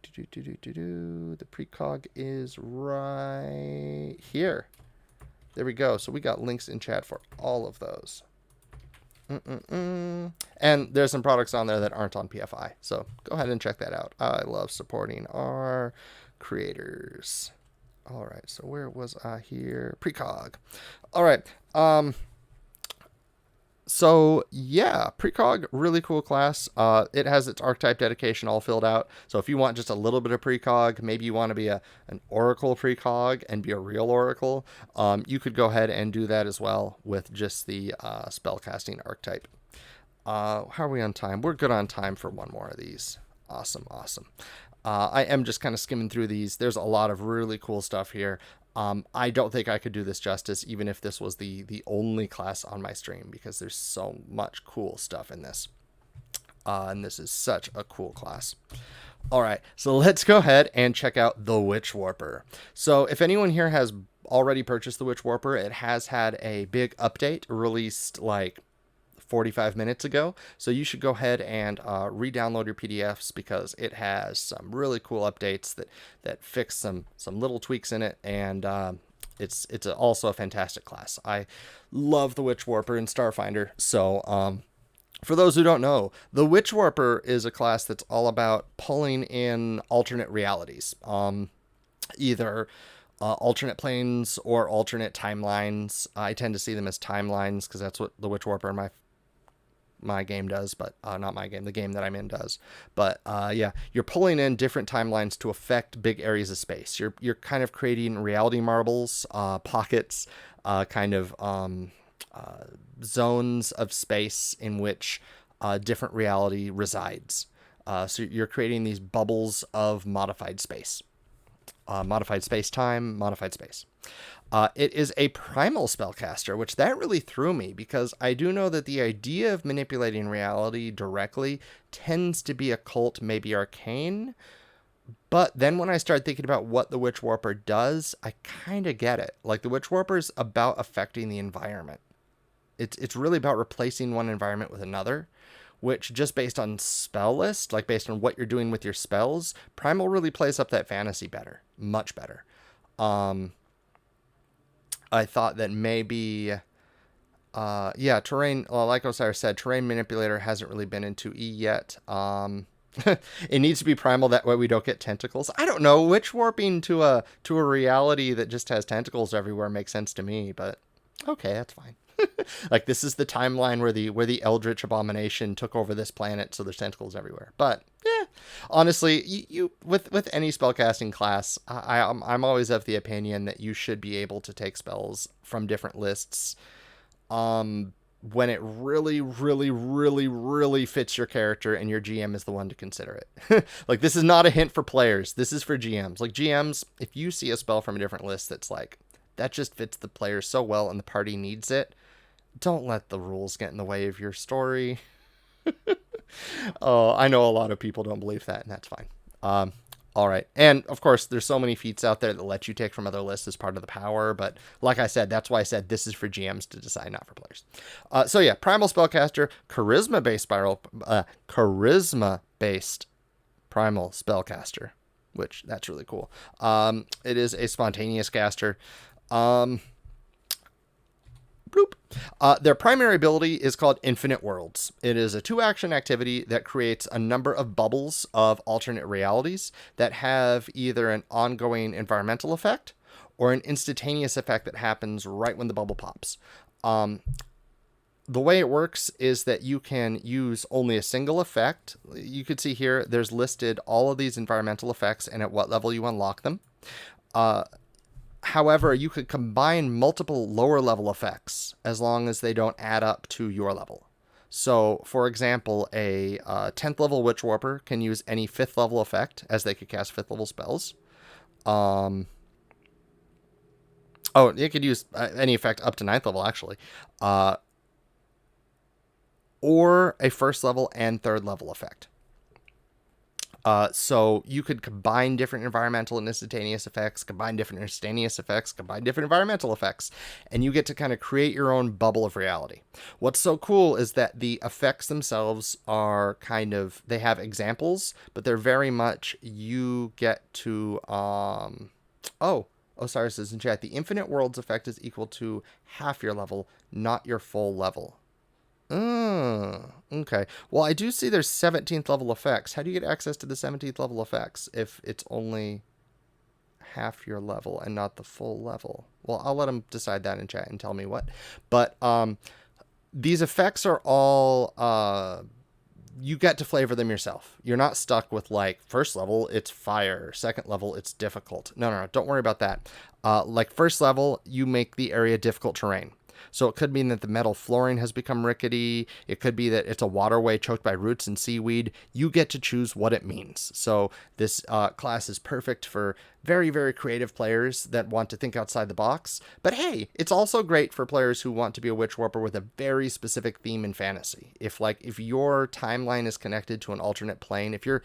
Precog is right here. There we go. So we got links in chat for all of those. And there's some products on there that aren't on PFI. So go ahead and check that out. I love supporting our creators. All right. So where was I here? Precog. All right. So yeah, Precog, really cool class. It has its archetype dedication all filled out. So if you want just a little bit of Precog, maybe you want to be an Oracle Precog and be a real Oracle, you could go ahead and do that as well with just the spellcasting archetype. How are we on time? We're good on time for one more of these. Awesome. I am just kind of skimming through these. There's a lot of really cool stuff here. I don't think I could do this justice even if this was the only class on my stream, because there's so much cool stuff in this. And this is such a cool class. All right, so let's go ahead and check out the Witchwarper. So if anyone here has already purchased the Witchwarper, it has had a big update released like 45 minutes ago. So you should go ahead and re-download your PDFs, because it has some really cool updates that fix some little tweaks in it, and it's also a fantastic class. I love the Witchwarper in Starfinder. So for those who don't know, the Witchwarper is a class that's all about pulling in alternate realities, either alternate planes or alternate timelines. I tend to see them as timelines because that's what the Witchwarper in my game does, but not my game, the game that I'm in does. But yeah, you're pulling in different timelines to affect big areas of space. You're kind of creating reality marbles, pockets, kind of zones of space in which different reality resides. So you're creating these bubbles of modified space. Modified space-time, modified space. It is a primal spellcaster, which that really threw me, because I do know that the idea of manipulating reality directly tends to be occult, maybe arcane. But then when I start thinking about what the Witchwarper does, I kind of get it. Like, the Witchwarper is about affecting the environment. It's really about replacing one environment with another, which, just based on spell list, like based on what you're doing with your spells, primal really plays up that fantasy better, much better. I thought that maybe, yeah, terrain, well, like Osiris said, terrain manipulator hasn't really been into E yet. It needs to be primal, that way we don't get tentacles. I don't know, witch warping to a reality that just has tentacles everywhere makes sense to me, but okay, that's fine. Like, this is the timeline where the Eldritch Abomination took over this planet, so there's tentacles everywhere. But yeah, honestly, you with any spellcasting class, I'm always of the opinion that you should be able to take spells from different lists, when it really, really, really, really fits your character and your GM is the one to consider it. Like, this is not a hint for players. This is for GMs. Like, GMs, if you see a spell from a different list that's like, that just fits the player so well and the party needs it, don't let the rules get in the way of your story. Oh, I know a lot of people don't believe that, and that's fine. All right. And of course, there's so many feats out there that let you take from other lists as part of the power. But like I said, that's why I said this is for GMs to decide, not for players. So yeah, primal spellcaster, charisma-based primal spellcaster, which that's really cool. It is a spontaneous caster. Bloop. Their primary ability is called Infinite Worlds. It is a 2-action activity that creates a number of bubbles of alternate realities that have either an ongoing environmental effect or an instantaneous effect that happens right when the bubble pops. The way it works is that you can use only a single effect. You can see here, there's listed all of these environmental effects and at what level you unlock them. However, you could combine multiple lower level effects as long as they don't add up to your level. So, for example, a 10th level Witchwarper can use any 5th level effect, as they could cast 5th level spells. Oh, it could use any effect up to 9th level, actually. Or a 1st level and 3rd level effect. So you could combine different environmental and instantaneous effects, combine different instantaneous effects, combine different environmental effects, and you get to kind of create your own bubble of reality. What's so cool is that the effects themselves are kind of, they have examples, but they're very much, you get to, Osiris says in chat, the Infinite Worlds effect is equal to half your level, not your full level. Okay. Well, I do see there's 17th level effects. How do you get access to the 17th level effects if it's only half your level and not the full level? Well, I'll let them decide that in chat and tell me what. But these effects are all, you get to flavor them yourself. You're not stuck with, like, 1st level, it's fire. 2nd level, it's difficult. No, don't worry about that. Like, 1st level, you make the area difficult terrain. So it could mean that the metal flooring has become rickety. It could be that it's a waterway choked by roots and seaweed. You get to choose what it means. So this class is perfect for very, very creative players that want to think outside the box. But hey, it's also great for players who want to be a Witchwarper with a very specific theme in fantasy. If your timeline is connected to an alternate plane, if your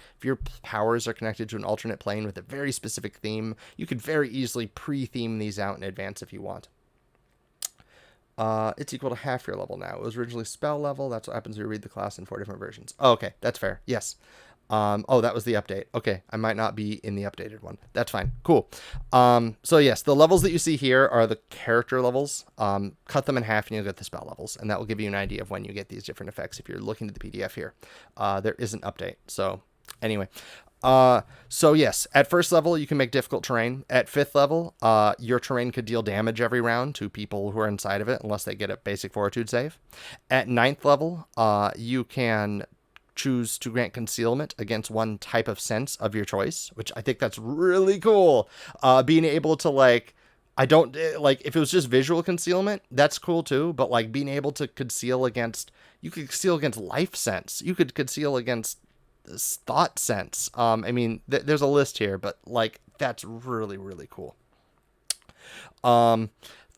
powers are connected to an alternate plane with a very specific theme, you could very easily pre-theme these out in advance if you want. It's equal to half your level now. It was originally spell level. That's what happens when you read the class in 4 different versions. Oh, okay, that's fair. Yes. Oh, that was the update. Okay, I might not be in the updated one. That's fine. Cool. So yes, the levels that you see here are the character levels. Cut them in half and you'll get the spell levels, and that will give you an idea of when you get these different effects if you're looking at the PDF here. There is an update. So anyway, so yes, at first level, you can make difficult terrain. At 5th level, your terrain could deal damage every round to people who are inside of it, unless they get a basic fortitude save. At 9th level, you can choose to grant concealment against one type of sense of your choice, which I think that's really cool. Being able to if it was just visual concealment, that's cool too, but being able to conceal against, you could conceal against life sense. You could conceal against thought sense. I mean, there's a list here, but that's really, really cool.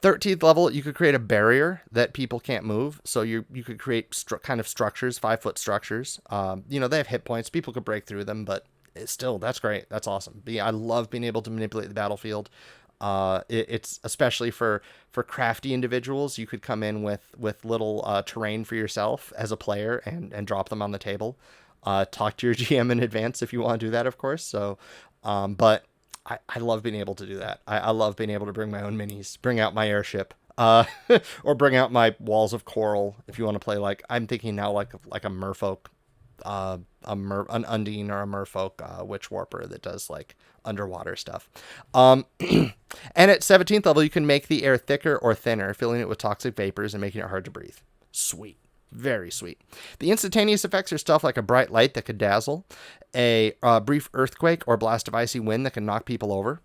13th level, you could create a barrier that people can't move. So you could create kind of structures, 5-foot structures. They have hit points. People could break through them, but still, that's great. That's awesome. But yeah, I love being able to manipulate the battlefield. It's especially for crafty individuals. You could come in with little terrain for yourself as a player and drop them on the table. Talk to your GM in advance if you want to do that, of course. So, but I love being able to do that. I love being able to bring my own minis, bring out my airship, or bring out my walls of coral if you want to play. I'm thinking now like a merfolk, an Undine or a merfolk Witchwarper that does underwater stuff. And at 17th level, you can make the air thicker or thinner, filling it with toxic vapors and making it hard to breathe. Sweet. Very sweet. The instantaneous effects are stuff like a bright light that could dazzle, a brief earthquake or blast of icy wind that can knock people over,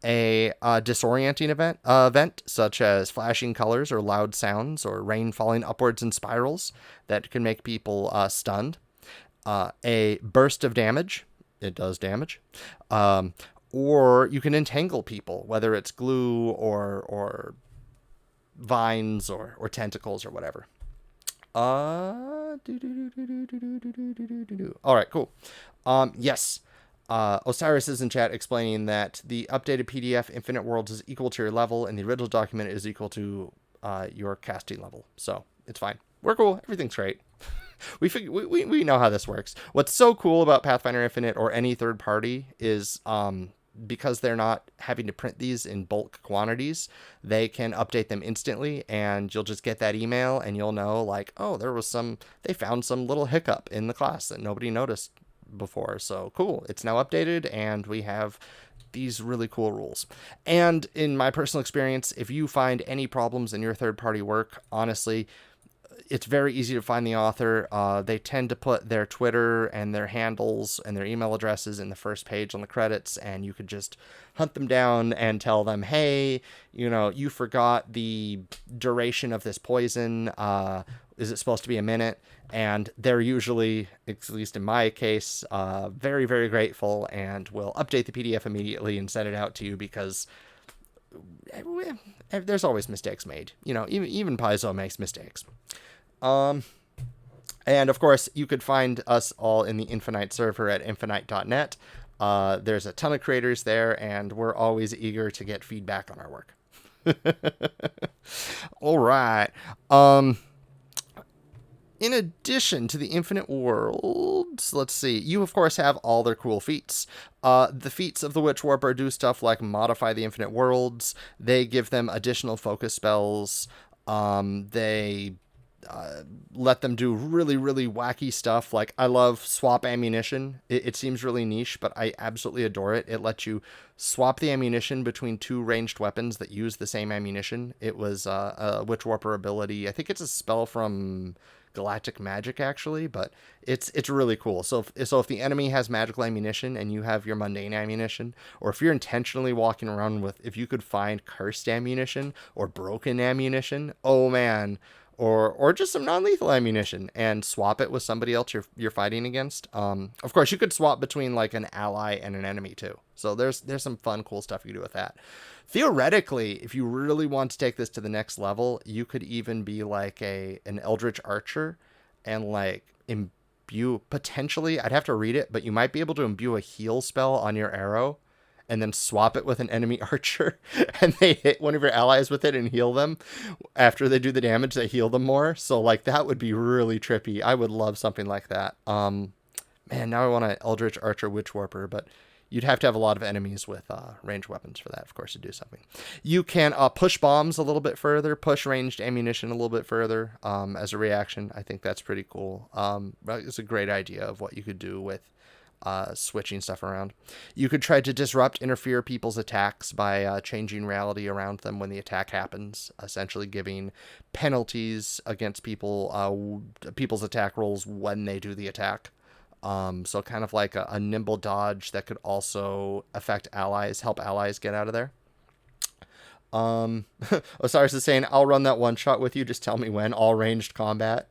a disorienting event such as flashing colors or loud sounds or rain falling upwards in spirals that can make people stunned, a burst of damage. It does damage. Or you can entangle people, whether it's glue or vines or tentacles or whatever. All right, cool. Yes. Osiris is in chat explaining that the updated PDF Infinite Worlds is equal to your level and the original document is equal to your casting level. So it's fine. We're cool. Everything's great. We know how this works. What's so cool about Pathfinder Infinite or any third party is because they're not having to print these in bulk quantities, they can update them instantly, and you'll just get that email and you'll know they found some little hiccup in the class that nobody noticed before. So cool. It's now updated and we have these really cool rules. And in my personal experience, if you find any problems in your third party work, honestly, it's very easy to find the author. They tend to put their Twitter and their handles and their email addresses in the first page on the credits, and you could just hunt them down and tell them, hey, you forgot the duration of this poison. Is it supposed to be a minute? And they're usually, at least in my case, very, very grateful and will update the PDF immediately and send it out to you because there's always mistakes made. Even Paizo makes mistakes. And of course, you could find us all in the Infiknight server at infiknight.net. There's a ton of creators there, and we're always eager to get feedback on our work. All right. In addition to the Infinite Worlds, let's see, you of course have all their cool feats. The feats of the Witchwarper do stuff like modify the Infinite Worlds. They give them additional focus spells. They let them do really, really wacky stuff. I love swap ammunition. It seems really niche, but I absolutely adore it. It lets you swap the ammunition between 2 ranged weapons that use the same ammunition. It was a Witchwarper ability. I think it's a spell from galactic magic actually, but it's really cool. So if the enemy has magical ammunition and you have your mundane ammunition, or if you're intentionally walking around with, if you could find cursed ammunition or broken ammunition, oh man, or just some non-lethal ammunition and swap it with somebody else you're fighting against. Of course, you could swap between like an ally and an enemy too. So there's some fun, cool stuff you can do with that. Theoretically, if you really want to take this to the next level, you could even be like an Eldritch Archer and like imbue, potentially, I'd have to read it, but you might be able to imbue a heal spell on your arrow and then swap it with an enemy archer, and they hit one of your allies with it and heal them. After they do the damage, they heal them more. So like that would be really trippy. I would love something like that. Man, now I want an Eldritch Archer Witchwarper, but you'd have to have a lot of enemies with ranged weapons for that, of course, to do something. You can push bombs a little bit further, push ranged ammunition a little bit further as a reaction. I think that's pretty cool. It's a great idea of what you could do with switching stuff around. You could try to disrupt, interfere people's attacks by changing reality around them when the attack happens, essentially giving penalties against people's attack rolls when they do the attack. So kind of like a nimble dodge that could also affect allies, help allies get out of there. Osiris is saying, I'll run that one shot with you, just tell me when. All ranged combat.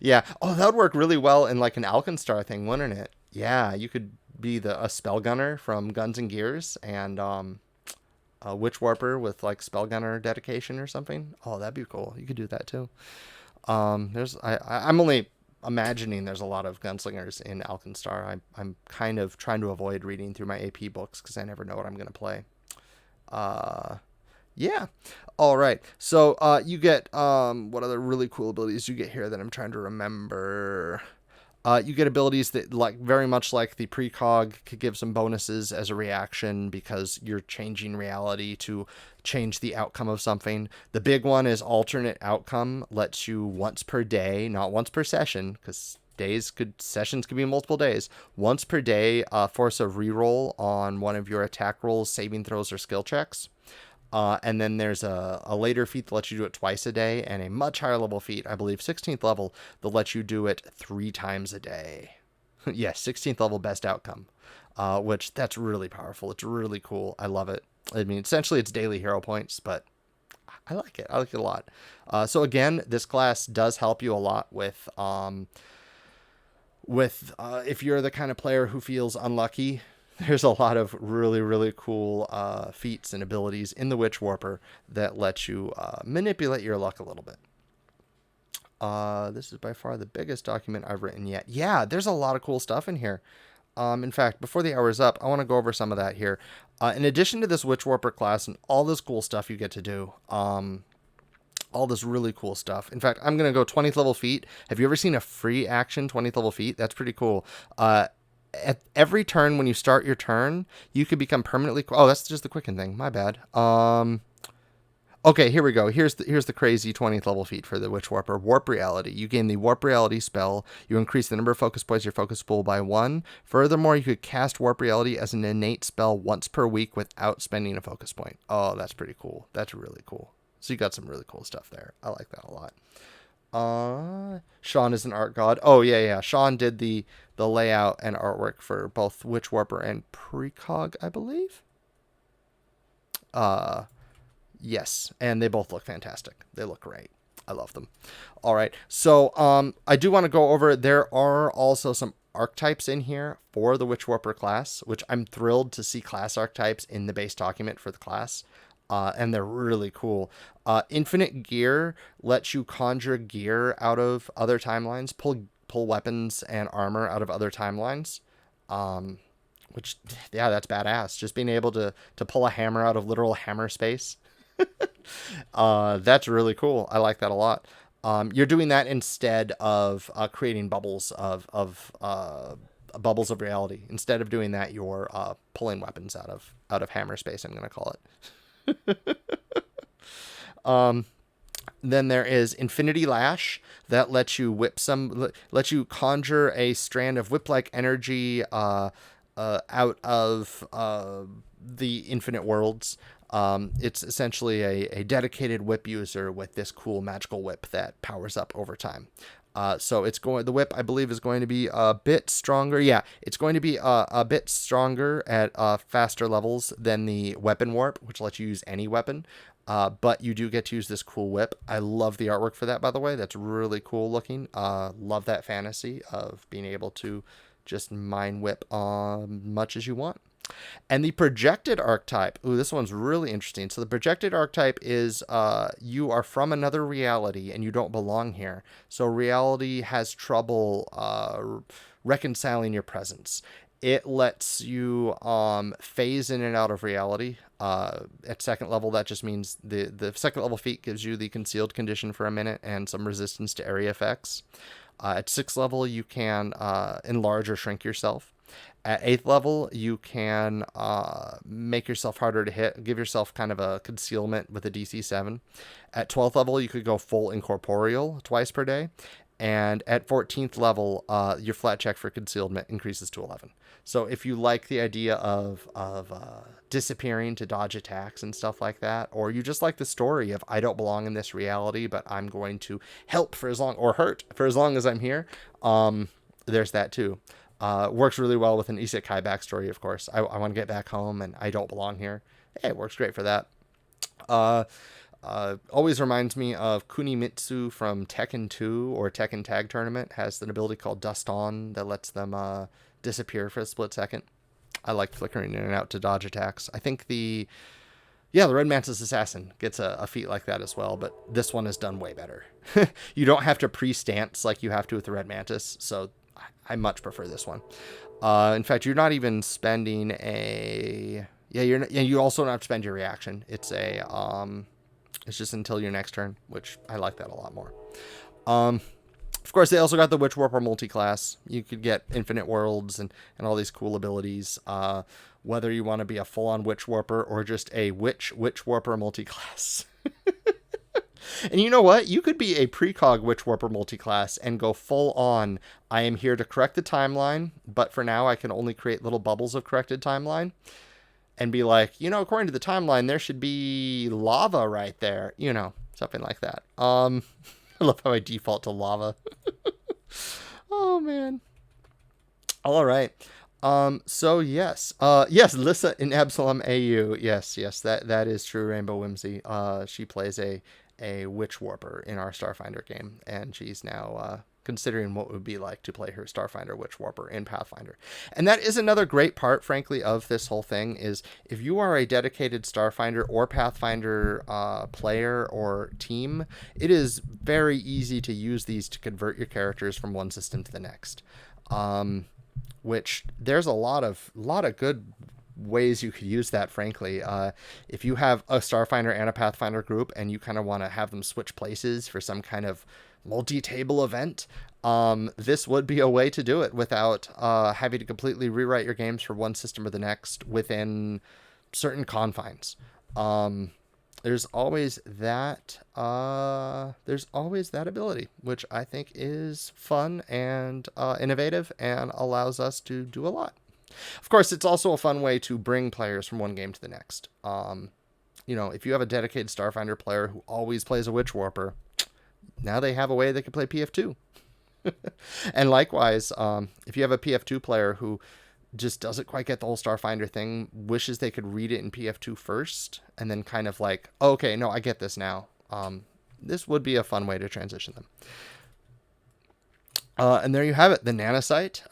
Yeah. Oh, that would work really well in like an Alkenstar thing, wouldn't it? Yeah, you could be a spell gunner from Guns and Gears and a Witchwarper with like spell gunner dedication or something. Oh, that'd be cool. You could do that too. I'm only imagining there's a lot of gunslingers in Alkenstar. I'm kind of trying to avoid reading through my AP books because I never know what I'm going to play. Yeah. All right. So you get what other really cool abilities you get here that I'm trying to remember. You get abilities that, like, very much like the Precog, could give some bonuses as a reaction because you're changing reality to change the outcome of something. The big one is alternate outcome. Lets you once per day, not once per session, because sessions could be multiple days. Once per day, force a reroll on one of your attack rolls, saving throws, or skill checks. And then there's a later feat that lets you do it twice a day, and a much higher level feat, I believe 16th level, that lets you do it 3 times a day. Yes, 16th level best outcome, which that's really powerful. It's really cool. I love it. I mean, essentially it's daily hero points, but I like it. I like it a lot. So again, this class does help you a lot with if you're the kind of player who feels unlucky. There's a lot of really, really cool feats and abilities in the Witchwarper that let you manipulate your luck a little bit. This is by far the biggest document I've written yet. Yeah, there's a lot of cool stuff in here. In fact, before the hour is up, I want to go over some of that here. In addition to this Witchwarper class and all this cool stuff you get to do, all this really cool stuff. In fact, I'm going to go 20th level feat. Have you ever seen a free action 20th level feat? That's pretty cool. At every turn, when you start your turn, you could become permanently... Oh, that's just the Quicken thing. My bad. Okay, here we go. Here's the crazy 20th level feat for the Witchwarper. Warp Reality. You gain the Warp Reality spell. You increase the number of focus points in your focus pool by 1. Furthermore, you could cast Warp Reality as an innate spell once per week without spending a focus point. Oh, that's pretty cool. That's really cool. So you got some really cool stuff there. I like that a lot. Sean is an art god. Oh, yeah. Sean did the layout and artwork for both Witchwarper and Precog, I believe. Yes, and they both look fantastic. They look great. I love them. All right, so I do want to go over, there are also some archetypes in here for the Witchwarper class, which I'm thrilled to see class archetypes in the base document for the class. And they're really cool. Infinite Gear lets you conjure gear out of other timelines, pull weapons and armor out of other timelines. Which, yeah, that's badass. Just being able to pull a hammer out of literal hammer space. That's really cool. I like that a lot. You're doing that instead of creating bubbles of bubbles of reality. Instead of doing that, you're pulling weapons out of hammer space, I'm going to call it. Then there is Infinity Lash that lets you lets you conjure a strand of whip-like energy out of the Infinite Worlds. It's essentially a dedicated whip user with this cool magical whip that powers up over time. So the whip, I believe, is going to be a bit stronger. Yeah, it's going to be a bit stronger at faster levels than the weapon warp, which lets you use any weapon. But you do get to use this cool whip. I love the artwork for that, by the way. That's really cool looking. Love that fantasy of being able to just mind whip much as you want. And the projected archetype, ooh, this one's really interesting. So the projected archetype is you are from another reality and you don't belong here. So reality has trouble reconciling your presence. It lets you phase in and out of reality. At second level, that just means the second level feat gives you the concealed condition for a minute and some resistance to area effects. At 6th level, you can enlarge or shrink yourself. At 8th level, you can make yourself harder to hit, give yourself kind of a concealment with a DC 7. At 12th level, you could go full incorporeal twice per day. And at 14th level, your flat check for concealment increases to 11. So if you like the idea of disappearing to dodge attacks and stuff like that, or you just like the story of I don't belong in this reality, but I'm going to help for as long, or hurt for as long as I'm here, there's that too. Works really well with an isekai backstory, of course. I want to get back home and I don't belong here. Hey, it works great for that. Always reminds me of Kunimitsu from Tekken 2 or Tekken Tag Tournament. Has an ability called Dust On that lets them disappear for a split second. I like flickering in and out to dodge attacks. I think the Red Mantis Assassin gets a feat like that as well, but this one is done way better. You don't have to pre-stance like you have to with the Red Mantis, so I much prefer this one. In fact, you're not even spending you also don't have to spend your reaction. It's it's just until your next turn, which I like that a lot more. Of course, they also got the Witchwarper multi-class. You could get infinite worlds and all these cool abilities. Whether you want to be a full-on Witchwarper or just a Witchwarper multi-class. And you know what? You could be a Precog Witchwarper multi-class and go full on, I am here to correct the timeline, but for now I can only create little bubbles of corrected timeline. And be like, according to the timeline, there should be lava right there. Something like that. I love how I default to lava. Oh, man. All right. So, yes. Yes, Lissa in Absalom AU. Yes, that is true, Rainbow Whimsy. She plays a Witchwarper in our Starfinder game, and she's now considering what it would be like to play her Starfinder Witchwarper in Pathfinder. And that is another great part, frankly, of this whole thing, is if you are a dedicated Starfinder or Pathfinder player or team, it is very easy to use these to convert your characters from one system to the next. Which there's a lot of good ways you could use that, frankly. If you have a Starfinder and a Pathfinder group and you kind of want to have them switch places for some kind of multi-table event, this would be a way to do it without having to completely rewrite your games for one system or the next within certain confines. There's always that ability, which I think is fun and innovative and allows us to do a lot. Of course, it's also a fun way to bring players from one game to the next. If you have a dedicated Starfinder player who always plays a Witchwarper, now they have a way they can play PF2. And likewise, if you have a PF2 player who just doesn't quite get the whole Starfinder thing, wishes they could read it in PF2 first, and then kind of like, oh, okay, no, I get this now. This would be a fun way to transition them. And there you have it, the Nanocyte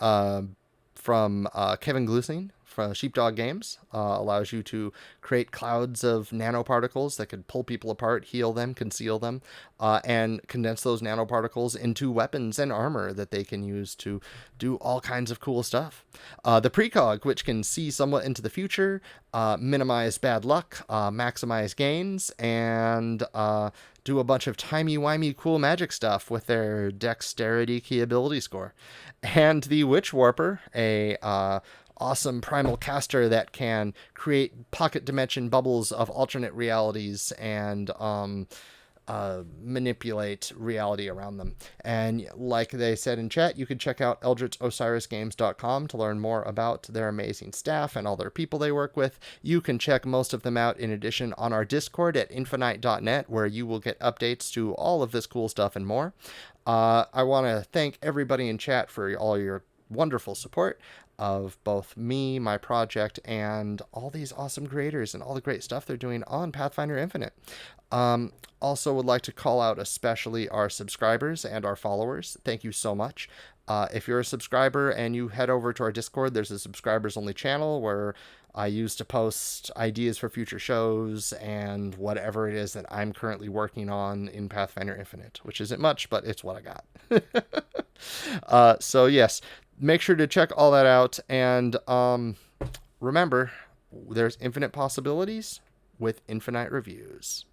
from Kevin Glusing from Sheepdog Games. Allows you to create clouds of nanoparticles that could pull people apart, heal them, conceal them, and condense those nanoparticles into weapons and armor that they can use to do all kinds of cool stuff. The Precog, which can see somewhat into the future, minimize bad luck, maximize gains, and do a bunch of timey-wimey cool magic stuff with their dexterity key ability score. And the Witchwarper, a awesome primal caster that can create pocket dimension bubbles of alternate realities and manipulate reality around them. And like they said in chat, you can check out eldritchosirisgames.com to learn more about their amazing staff and all their people they work with. You can check most of them out in addition on our Discord at infinite.net, where you will get updates to all of this cool stuff and more. I want to thank everybody in chat for all your wonderful support of both me, my project, and all these awesome creators and all the great stuff they're doing on Pathfinder Infinite. Also would like to call out especially our subscribers and our followers. Thank you so much. If you're a subscriber and you head over to our Discord, there's a subscribers only channel where I use to post ideas for future shows and whatever it is that I'm currently working on in Pathfinder Infinite, which isn't much, but it's what I got. So yes, make sure to check all that out. And remember, there's infinite possibilities with infinite reviews.